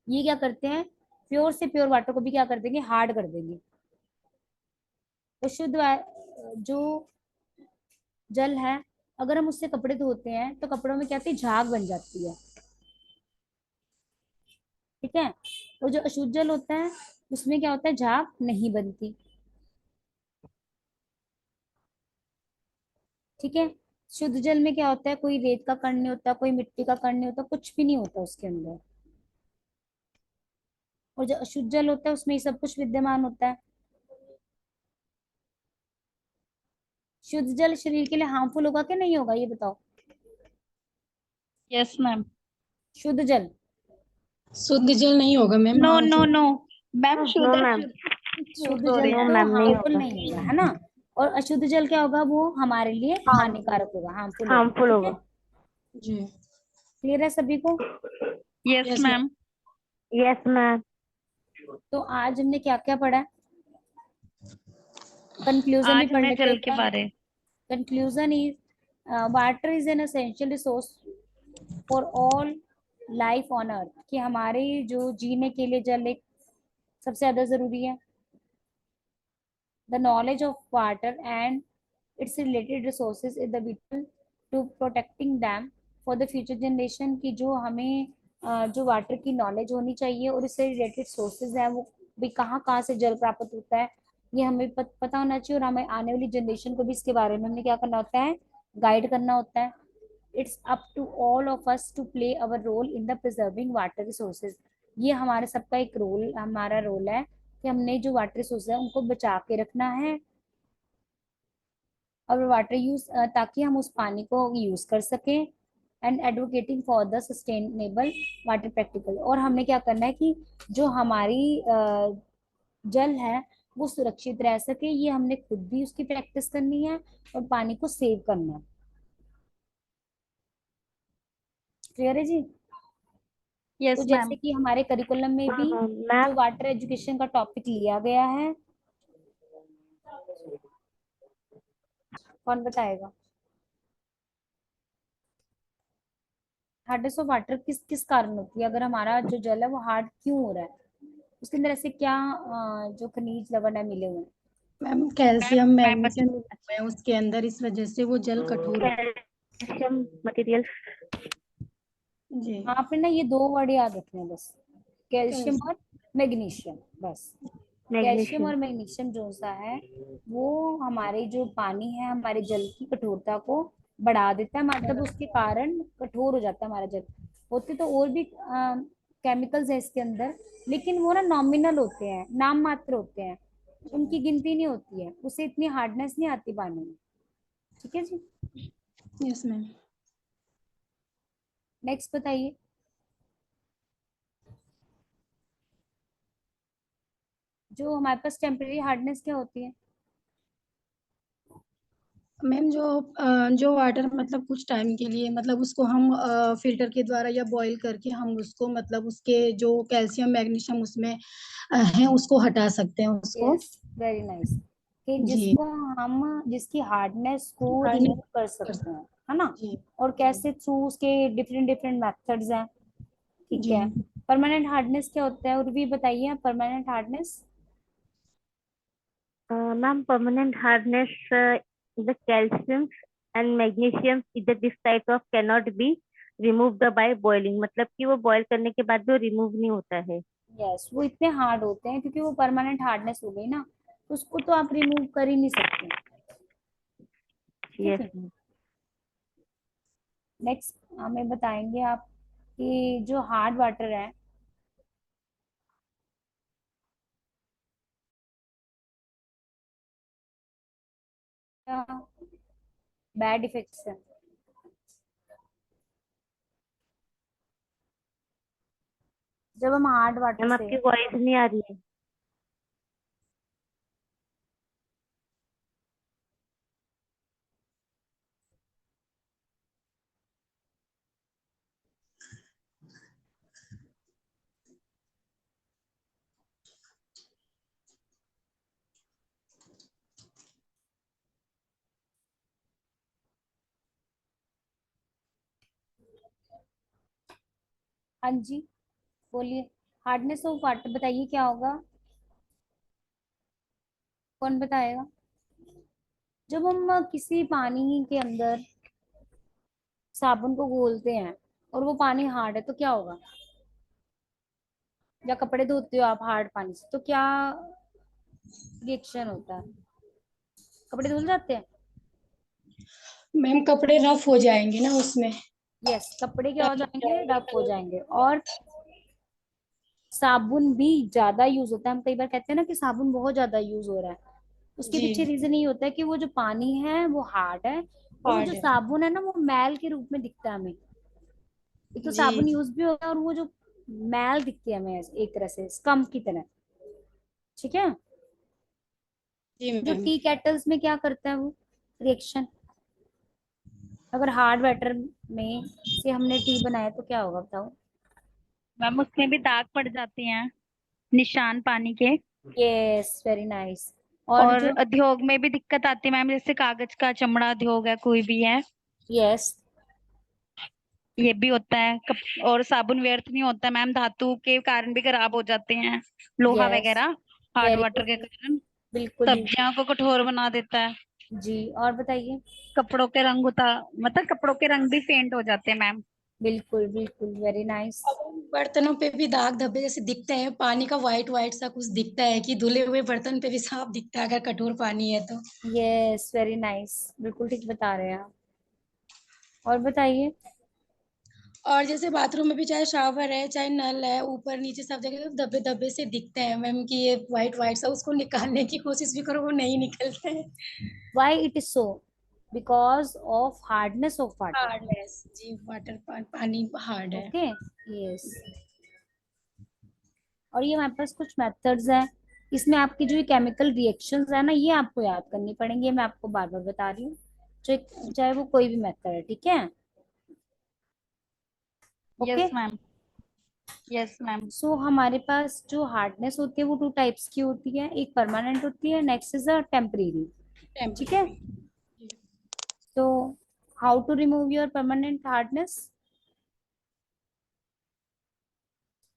ये क्या करते हैं, प्योर से प्योर वाटर को भी क्या कर देंगे, हार्ड कर देंगे। तो जो जल है अगर हम उससे कपड़े धोते हैं तो कपड़ों में क्या होती है, झाग बन जाती है। ठीक है। और जो अशुद्ध जल होता है उसमें क्या होता है, झाग नहीं बनती। ठीक है। शुद्ध जल में क्या होता है, कोई रेत का कण नहीं होता, कोई मिट्टी का कण नहीं होता, कुछ भी नहीं होता उसके अंदर। और जो अशुद्ध जल होता है उसमें ये सब कुछ विद्यमान होता है। शुद्ध जल शरीर के लिए हार्मफुल होगा कि नहीं होगा, ये बताओ। Yes ma'am. शुद्ध जल, शुद्ध जल नहीं होगा ma'am, no no harmful. No ma'am, no शुद्ध मैम। शुद्ध सॉरी। जल नो तो मैम नहीं हार्मफुल होगा। नहीं होगा, है ना। और अशुद्ध जल क्या होगा, वो हमारे लिए हार्मफुल। हानिकारक होगा, हार्मफुल होगा। हार्मफुल ठीक है। होगा। जी। क्लियर है सभी को। Yes yes ma'am. Ma'am. Yes ma'am. तो आज हमने क्या क्या पढ़ा है, कंक्लूजन भी आज पढ़ हमने लेते हैं जल एक के बार। बारे। Conclusion is water is an essential resource for all life on earth, कि हमारे जो जीने के लिए जल एक सबसे ज्यादा जरूरी है। The knowledge of water and its related resources is the vital to protecting them for the future generation, की जो हमें जो वाटर की नॉलेज होनी चाहिए और इससे रिलेटेड सोर्सेज है वो भी कहाँ कहाँ से जल प्राप्त होता है, ये हमें पता होना चाहिए। और हमें आने वाली जनरेशन को भी इसके बारे में हमने क्या करना होता है, गाइड करना होता है। It's up to all of us to play our role in the preserving water resources, ये हमारे सबका एक रोल, हमारा रोल है कि हमने जो वाटर रिसोर्स है उनको बचा के रखना है और वाटर यूज, ताकि हम उस पानी को यूज कर सकें। And advocating for the sustainable water practical, और हमने क्या करना है कि जो हमारी जल है वो सुरक्षित रह सके, ये हमने खुद भी उसकी प्रैक्टिस करनी है और पानी को सेव करना है। क्लियर है जी। तो यस जैसे मैम। कि हमारे करिकुलम में भी जो मैम वाटर एजुकेशन का टॉपिक लिया गया है, कौन बताएगा। हार्डनेस ऑफ वाटर किस किस कारण होती है? अगर हमारा जो जल है वो हार्ड क्यों हो रहा है, उसके अंदर ऐसे क्या जो खनिज लवण है मिले हुए हैं? मैम कैल्शियम मैं बता मैग्नीशियम है उसके अंदर, इस वजह से वो जल कठोर है। Calcium material. जी। आपने ना ये दो वर्ड याद रखने हैं बस, कैल्शियम कैल्शियम। और मैग्नीशियम, बस। Calcium magnesium. और मैग्नीशियम जो सा है वो हमारे जो पानी है, हमारे जल की कठोरता को बढ़ा देता है, मतलब उसके कारण कठोर हो जाता है हमारा जल। होते तो और भी केमिकल्स है इसके अंदर, लेकिन वो ना नॉमिनल होते हैं, नाम मात्र होते हैं, उनकी गिनती नहीं होती है, उससे इतनी हार्डनेस नहीं आती पानी में। ठीक है जी, यस मैम। नेक्स्ट बताइए। जो हमारे पास टेम्परेरी हार्डनेस क्या होती है? मैम जो वाटर मतलब कुछ टाइम के लिए मतलब उसको हम फिल्टर के द्वारा या बॉईल करके हम उसको मतलब उसके जो कैल्शियम मैग्नीशियम उसमें है उसको हटा सकते हैं उसको। Yes, very nice. कि जी। जिसको हम जिसकी हार्डनेस को हार्डनेस रिमूव कर कर सकते सकते हैं, है ना? जी। और जी। कैसे? थ्रू उसके डिफरेंट डिफरेंट मेथड्स हैं। ठीक जी है। परमानेंट हार्डनेस क्या होता है, और भी बताइए permanent hardness. Ma'am permanent hardness, the calcium and magnesium either this type of cannot be removed by boiling, मतलब कि वो बॉईल करने के बाद भी वो रिमूव नहीं होता है। यस, वो इतने हार्ड होते हैं क्योंकि वो परमानेंट हार्डनेस हो गई ना, उसको तो आप रिमूव कर ही नहीं सकते। ठीक यस है। मैम। नेक्स्ट हमें बताएंगे आप कि जो हार्ड वाटर है, बैड इफेक्ट्स है जब हम हार्ड वाटर मैम से। आपकी वॉइस नहीं आ रही है। हाँ जी, बोलिए। हार्डनेस ऑफ वाटर बताइए क्या होगा, कौन बताएगा? जब हम किसी पानी के अंदर साबुन को घोलते हैं और वो पानी हार्ड है तो क्या होगा? या कपड़े धोते हो आप हार्ड पानी से तो क्या रिएक्शन होता है? कपड़े धुल जाते हैं। मैम कपड़े रफ हो जाएंगे ना उसमें। यस, कपड़े क्या हो जाएंगे? रफ हो जाएंगे। और साबुन भी ज्यादा यूज होता है, हम कई बार कहते हैं ना कि साबुन बहुत ज्यादा यूज हो रहा है, उसके जी। पीछे रीजन ये होता है कि वो जो पानी है वो हार्ड है, और वो जो हार्ड है। साबुन है ना वो मैल के रूप में दिखता है हमें। एक तो जी। साबुन यूज भी होता है और वो जो मैल दिखती है हमें एक तरह से स्कम्प की तरह। ठीक है। जी जो मैम। टी केटल्स में क्या करता है वो रिएक्शन, अगर हार्ड वाटर में से हमने टी बनाया तो क्या होगा बताओ? मैम उसमें भी दाग पड़ जाते हैं, निशान पानी के। Yes, very nice. और और जो उद्योग में भी दिक्कत आती है मैम, जैसे कागज का चमड़ा उद्योग है, कोई भी है, यस, ये भी होता है। और साबुन व्यर्थ नहीं होता मैम, धातु के कारण भी खराब हो जाते हैं, लोहा यस, वगैरह, हार्ड वेरी वाटर गुड, के कारण। बिल्कुल बिल्कुल। सब्जियों को कठोर बना देता है। जी, और बताइए। कपड़ों के रंग मतलब कपड़ों के रंग भी फेंट हो जाते हैं मैम। बिल्कुल बिल्कुल, वेरी नाइस। अब बर्तनों पे भी दाग धब्बे जैसे दिखते हैं, पानी का वाइट वाइट सा कुछ दिखता है कि धुले हुए बर्तन पे भी साफ दिखता है अगर कठोर पानी है तो। यस, वेरी नाइस, बिल्कुल ठीक बता रहे हैं आप। और बताइए। और जैसे बाथरूम में भी चाहे शावर है चाहे नल है, ऊपर नीचे सब जगह धब्बे धब्बे से दिखते हैं मैम कि ये वाइट वाइट सा, उसको निकालने की कोशिश भी करो वो नहीं निकलते हैं। Why it is so? Because of hardness of water. Hardness जी, पानी हार्ड है। ओके। यस। और ये हमारे पास कुछ मेथड्स हैं, इसमें आपकी जो केमिकल रिएक्शंस है ना ये आपको याद करनी पड़ेंगी, मैं आपको बार बार बता रही हूँ, चाहे वो कोई भी मेथड है। ठीक है। Okay. Yes ma'am. Yes ma'am. So हमारे पास जो हार्डनेस होती है वो टू टाइप्स की होती है, एक परमानेंट होती है, नेक्स्ट इज अ टेम्परेरी। ठीक है। टेम्परेरी। तो how to remove your permanent hardness?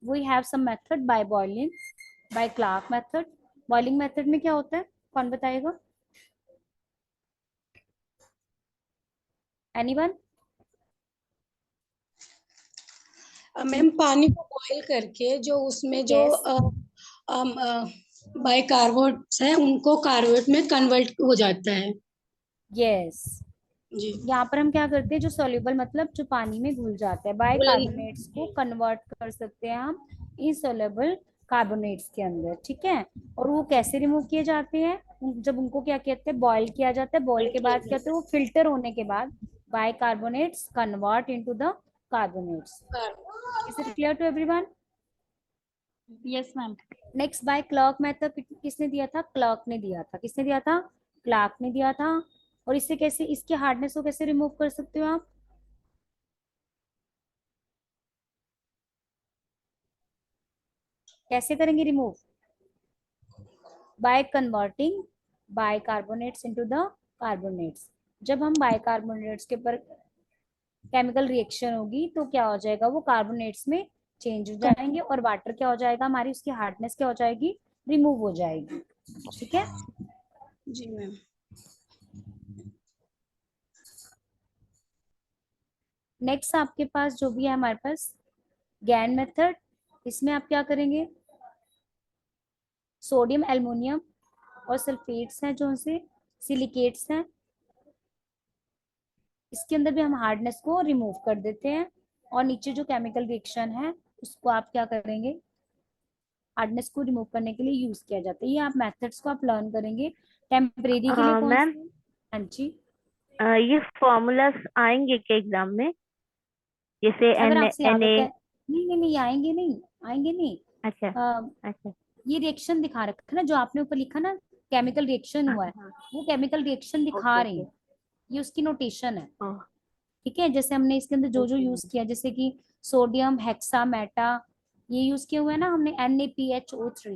We have some method by boiling, by Clark method. Boiling method में क्या होता है, कौन बताएगा? एनीवन? मैम पानी को बॉईल करके जो उसमें जो Yes. बाइकार्बोनेट्स है उनको कार्बोनेट में कन्वर्ट हो जाता है। यस, जी। यहाँ पर हम क्या करते हैं, जो सॉल्युबल मतलब जो पानी में घुल जाता है, बाइकार्बोनेट्स को कन्वर्ट कर सकते हैं हम इनसॉल्युबल कार्बोनेट्स के अंदर, ठीक है। और वो कैसे रिमूव किए जाते हैं, जब उनको क्या कहते हैं, बॉईल किया जाता है। बॉईल के बाद क्या होता है, वो फिल्टर होने के बाद bicarbonates convert into the carbonates. Is it clear to everyone? Yes ma'am. Next by Clark method किसने दिया था? क्लर्क ने दिया था। किसने दिया था? क्लर्क ने दिया था। और इससे कैसे, इसके हार्डनेस को कैसे रिमूव कर सकते हो आप? कैसे करेंगे remove? By converting bicarbonates into the carbonates. जब हम बाइकार्बोनेट्स के ऊपर केमिकल रिएक्शन होगी तो क्या हो जाएगा, वो कार्बोनेट्स में चेंज हो जाएंगे और वाटर क्या हो जाएगा, हमारी उसकी हार्डनेस क्या हो जाएगी, रिमूव हो जाएगी, ठीक है। जी मैम। नेक्स्ट आपके पास जो भी है हमारे पास गैन मेथड। इसमें आप क्या करेंगे, सोडियम एल्युमिनियम और सल्फेट्स हैं, जो उनसे सिलिकेट्स हैं, इसके अंदर भी हम हार्डनेस को रिमूव कर देते हैं। और नीचे जो केमिकल रिएक्शन है उसको आप क्या करेंगे, हार्डनेस को रिमूव करने के लिए यूज किया जाता है। ये आप मेथड्स को आप लर्न करेंगे टेम्परेरी के लिए। कौन मैम, से? हाँ जी। ये फॉर्मूलास आएंगे क्या एग्जाम में, जैसे अगर एन आपसे याद एन होता ए? है, नहीं नहीं नहीं, आएंगे नहीं, आएंगे नहीं। अच्छा अ, अच्छा। ये रिएक्शन दिखा रखा है ना, जो आपने ऊपर लिखा ना, केमिकल रिएक्शन हुआ है, हाँ, वो केमिकल रिएक्शन दिखा ओके रहे ओके। हैं, ये उसकी नोटेशन है, ओह, ठीक है। जैसे हमने इसके अंदर जो जो ओके यूज मैम। किया, जैसे कि सोडियम हेक्सामेटा, ये यूज किया हुआ है ना हमने, NaPHO3,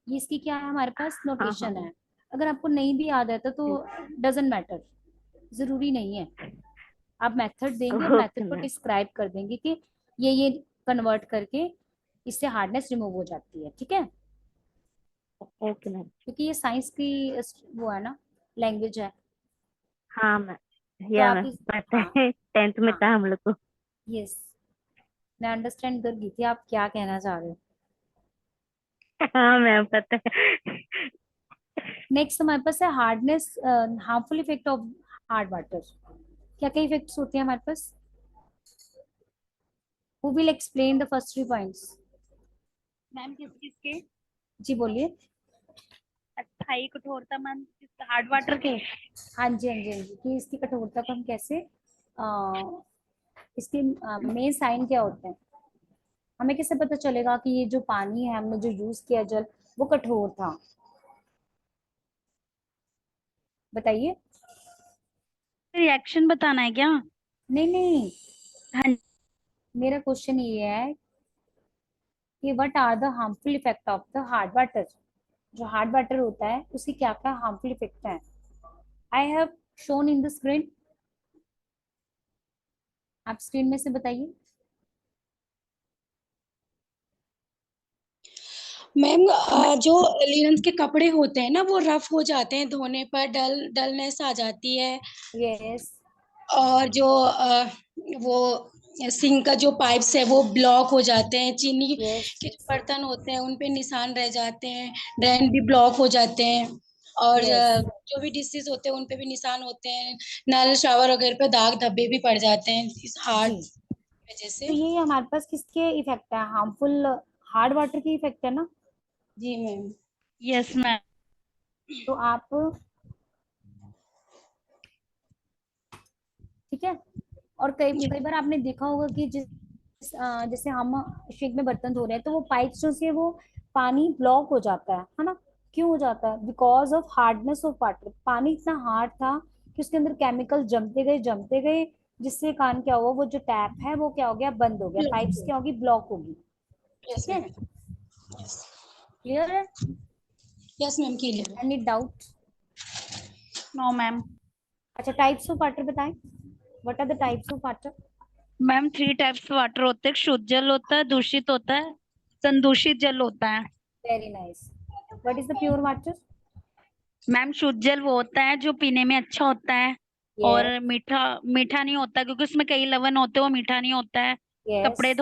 ये इसकी क्या है हमारे पास हाँ हाँ नोटेशन हाँ। है। अगर आपको नहीं भी याद आता तो डजेंट मैटर, जरूरी नहीं है। आप मेथड देंगे और ओके मेथड को मैम। डिस्क्राइब कर देंगे कि ये कन्वर्ट करके इससे हार्डनेस रिमूव हो जाती है, ठीक है। Okay ma'am. क्योंकि ये साइंस की वो है ना, लैंग्वेज है, हाँ मैम, तो या आप मैम इस, पता हाँ है, 10th में हाँ, था हम लोग को। यस, मैं अंडरस्टैंड कर गई थी आप क्या कहना चाह रहे हो। हाँ मैम पता है। नेक्स्ट हमारे पास है hardness, harmful effect of hard water. क्या क्या इफेक्ट्स होते हैं हमारे पास? Who will explain the first 3 points? Ma'am किस किसके? जी बोलिए। स्थायी कठोरता मैम, हार्ड वाटर के। हाँ जी हाँ जी हाँ जी, कि इसकी कठोरता को हम कैसे, इसके मेन साइन क्या होते हैं, हमें कैसे पता चलेगा कि ये जो पानी है हमने जो यूज किया जल, वो कठोर था, बताइए। रिएक्शन बताना है क्या? नहीं नहीं, हाँ। मेरा क्वेश्चन ये है कि what are the harmful effect of the hard water. जो हार्ड वाटर होता है उसकी क्या क्या हार्मफुल इफेक्ट है, I have shown in the screen, आप स्क्रीन में से बताइए। मैम जो लिनन के कपड़े होते हैं ना वो रफ हो जाते हैं, धोने पर डलनेस आ जाती है। यस और जो वो सिंक का जो पाइप्स है वो ब्लॉक हो जाते हैं, चीनी यस के जो बर्तन होते हैं उन पे निशान रह जाते हैं, ड्रेन भी ब्लॉक हो जाते हैं। और यस, जो भी डिशेज होते हैं उन पे भी निशान होते हैं, नल शावर वगैरह पे दाग धब्बे भी पड़ जाते हैं इस जी। हार्ड वजह तो से। ये हमारे पास किसके इफेक्ट है, हार्मफुल हार्ड वाटर की इफेक्ट है ना। जी मैम। Yes ma'am. तो आप, ठीक है। और कई कई बार आपने देखा होगा कि जैसे हम शेक में बर्तन धो रहे हैं तो वो पाइप जो से वो पानी ब्लॉक हो जाता है ना। क्यों हो जाता है? Because of hardness of water. पानी इतना हार्ड था कि उसके अंदर केमिकल जमते गए, जिससे कारण क्या हुआ, वो जो टैप है वो क्या हो गया, बंद हो गया, पाइप्स क्या होगी, ब्लॉक होगी, यस ठीक है। मैम। क्लियर है? Yes ma'am clear. Any doubt? No ma'am. अच्छा, टाइप्स ऑफ वाटर बताएं, what are the types of water? Ma'am 3 types water होते हैं, शुद्ध जल होता है, दूषित होता है संदूषित जल होता है। Very nice. What is the pure water? Ma'am शुद्ध जल वो होता है जो पीने में अच्छा होता है और मीठा मीठा नहीं होता, क्योंकि उसमें कई लवण होते हैं, वो मीठा नहीं होता है। कपड़े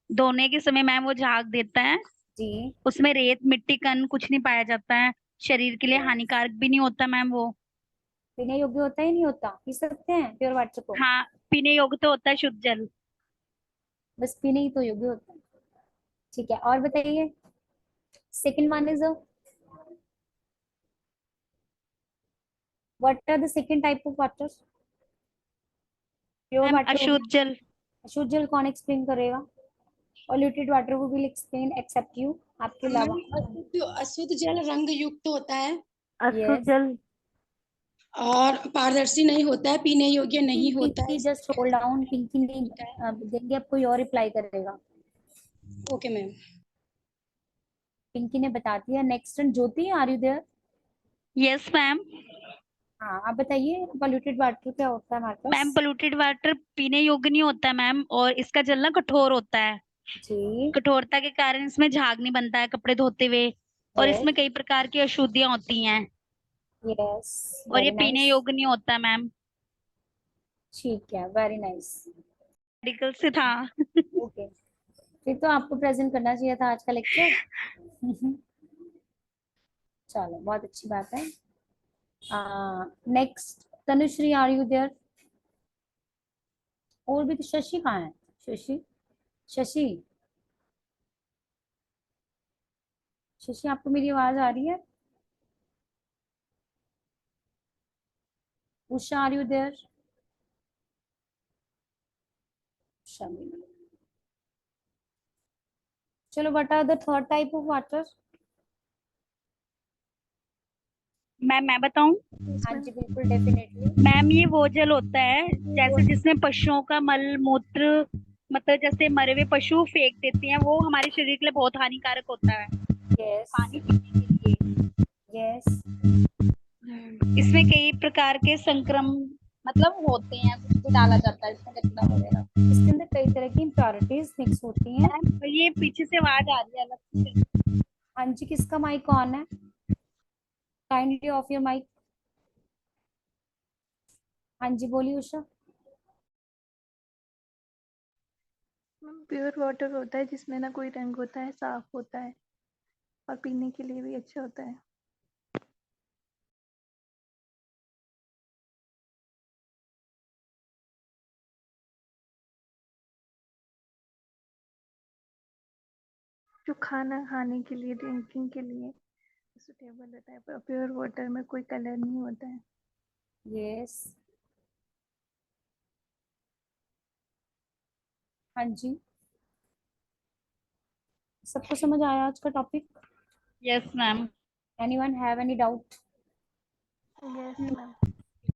धोने के समय मैम वो झाग देता है, जी। उसमें रेत मिट्टी कण कुछ नहीं पाया जाता है, शरीर के लिए हानिकारक भी नहीं होता मैम वो। पीने योग्य होता ही नहीं होता? पी सकते हैं प्योर वाटर को? हाँ, पीने योग्य तो होता है शुद्ध जल। बस पीने ही तो योग्य होता है। ठीक है, और बताइए। Second one is what are the second type of water? Pure ma'am water. अशुद्ध जल। अशुद्ध जल कौन एक्सप्लेन करेगा? पॉल्यूटेड वाटर वो विल एक्सप्लेन एक्सेप्ट यू, आपके अलावा। अशुद्ध जल रंग युक्त होता है अशुद्ध Yes. जल और पारदर्शी नहीं होता है, पीने योग्य नहीं होता है। Pinky just hold down. Pinky नहीं देंगे, अब कोई और रिप्लाई करेगा। Okay ma'am. पिंकी ने बता दिया। Next Jyoti, are you there? Yes ma'am. हाँ, आप बताइए पॉल्यूटेड वाटर क्या होता है हमारे मैम पास? पोल्यूटेड वाटर पीने योग्य नहीं होता है मैम, और इसका जल ना कठोर होता है। जी। कठोरता के कारण इसमें झाग नहीं बनता है कपड़े धोते हुए, और यस। इसमें कई प्रकार की अशुद्धियां होती हैं, यस, और ये वेरी पीने नाइस। योग्य नहीं होता मैम। ठीक है, वेरी नाइस। मेडिकल से था। ओके, फिर तो आपको प्रेजेंट करना चाहिए था आज का लेक्चर। चलो, बहुत अच्छी बात है। Next Tanushree, are you there? और भी तो शशि कहाँ है? शशि, शशि, शशि, आपको मेरी आवाज आ रही है? Usha, are you there? Shami. चलो, what are the third type of water? Ma'am मैं बताऊं? हाँ जी, बिल्कुल, डेफिनेटली। मैम ये वो जल होता है जैसे जिसमें पशुओं का मल मूत्र, मतलब जैसे मरे हुए पशु फेंक देते हैं, वो हमारे शरीर के लिए बहुत हानिकारक होता है यस। पानी पीने के लिए। यस। इसमें कई प्रकार के संक्रमण मतलब होते हैं, कुछ भी डाला जाता है इसमें कचरा वगैरह। इसके अंदर कई तरह की इम्प्योरिटीज मिक्स होती हैं। मैम ये पीछे से आवाज आ रही है अलग से। हाँ जी, किसका माइक ऑन है? Kindly off your mic. हाँ जी, बोलिए उषा। प्योर वाटर होता है जिसमें ना कोई रंग होता है, साफ होता है और पीने के लिए भी अच्छा होता है। जो खाना खाने के लिए, ड्रिंकिंग के लिए सुटेबल होता है। प्योर वाटर में कोई कलर नहीं होता है। यस। हाँ जी, सबको समझ आया आज का topic? Yes ma'am. Anyone have any doubt? Yes ma'am.